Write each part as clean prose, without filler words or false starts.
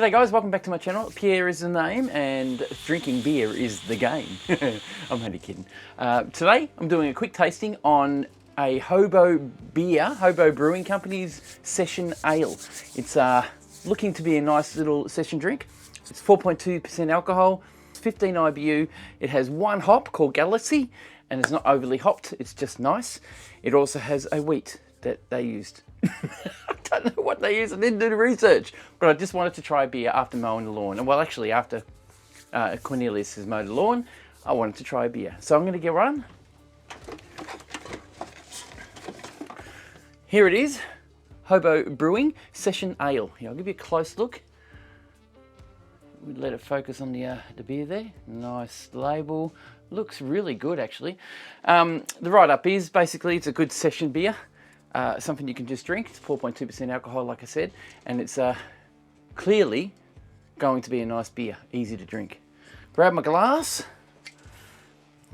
G'day guys, welcome back to my channel. Pierre is the name and drinking beer is the game. I'm only kidding. Today I'm doing a quick tasting on a Hobo Brewing Company's Session Ale. It's looking to be a nice little session drink. It's 4.2% alcohol, 15 IBU. It has one hop called Galaxy and it's not overly hopped, it's just nice. It also has a wheat that they used. I don't know what they use, I didn't do the research, but I just wanted to try a beer after mowing the lawn. And well, actually after Cornelius has mowed the lawn, I wanted to try a beer. So I'm going to get one. Here it is, Hobo Brewing Session Ale. Here, I'll give you a close look. We'll let it focus on the beer there. Nice label, looks really good actually. The write-up is basically it's a good session beer. Something you can just drink. It's 4.2% alcohol, like I said, and it's clearly going to be a nice beer, easy to drink. Grab my glass.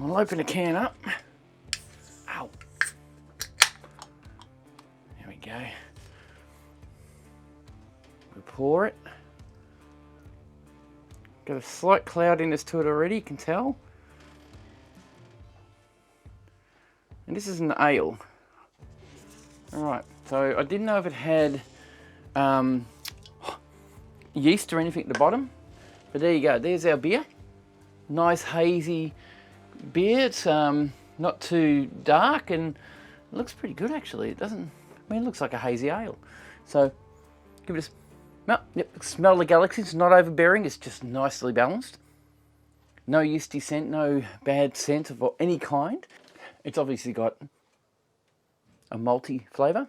I'll open the can up. Ow. There we go. We pour it. Got a slight cloudiness to it already, you can tell. And this is an ale. Alright, so I didn't know if it had yeast or anything at the bottom, but there you go, there's our beer. Nice hazy beer, it's not too dark and it looks pretty good actually. It doesn't, I mean it looks like a hazy ale. So give it a smell. Yep, smell the Galaxy, it's not overbearing, it's just nicely balanced. No yeasty scent, no bad scent of any kind. It's obviously got a malty flavour.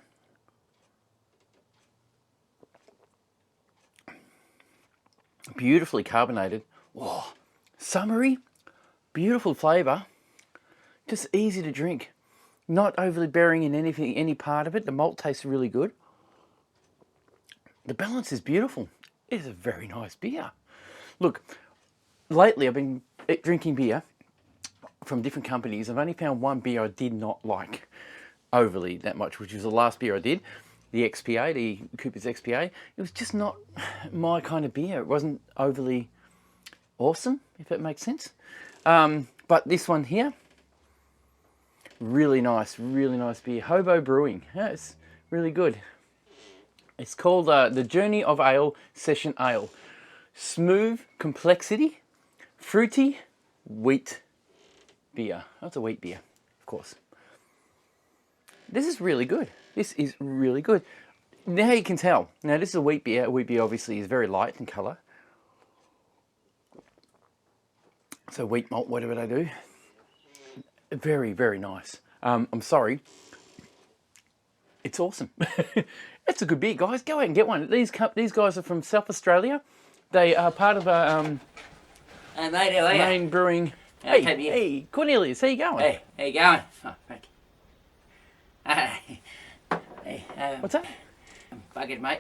Beautifully carbonated. Oh, summery, beautiful flavour. Just easy to drink. Not overly bearing in anything, any part of it. The malt tastes really good. The balance is beautiful. It is a very nice beer. Look, lately I've been drinking beer from different companies. I've only found one beer I did not like overly that much, which was the last beer I did, the XPA, the Cooper's XPA. It was just not my kind of beer. It wasn't overly awesome, if that makes sense. But this one here, really nice beer. Hobo Brewing, yeah, it's really good. It's called the Journey of Ale Session Ale. Smooth complexity, fruity wheat beer. That's a wheat beer, of course. This is really good. This is really good. Now you can tell. Now this is a wheat beer. A wheat beer obviously is very light in colour. So wheat malt, whatever they do. Very, very nice. I'm sorry. It's awesome. It's a good beer, guys. Go out and get one. These guys are from South Australia. They are part of a hey mate, how are you? main brewing. Hey, Cornelius, how you going? Hey, how you going? Oh, thank you. What's that? Bucket, mate.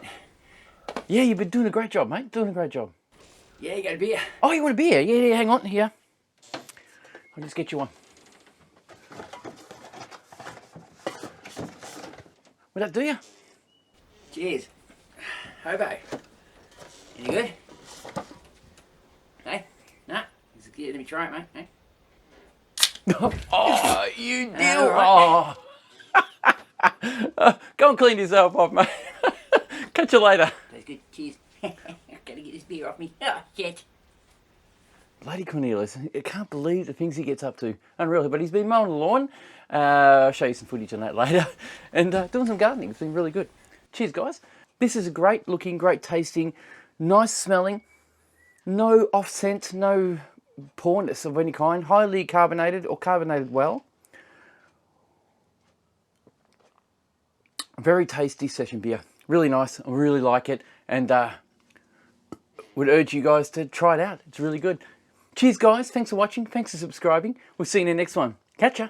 Yeah, you've been doing a great job, mate. Doing a great job. Yeah, you got a beer? Oh, you want a beer? Yeah, hang on here. I'll just get you one. Would that do you? Cheers. Hobo. Any good? Hey? Nah? Let me try it, mate. Hey? Oh, you do. Right. Oh. Go and clean yourself off, mate. Catch you later. That's good. Cheers. Gotta get this beer off me. Oh, shit. Bloody Cornelius. I can't believe the things he gets up to. Unreal. But he's been mowing the lawn. I'll show you some footage on that later. And doing some gardening. It's been really good. Cheers, guys. This is a great looking, great tasting, nice smelling. No off scent, no poorness of any kind. Highly carbonated or carbonated well. Very tasty session beer. Really nice. I really like it. And would urge you guys to try it out. It's really good. Cheers, guys. Thanks for watching. Thanks for subscribing. We'll see you in the next one. Catch ya.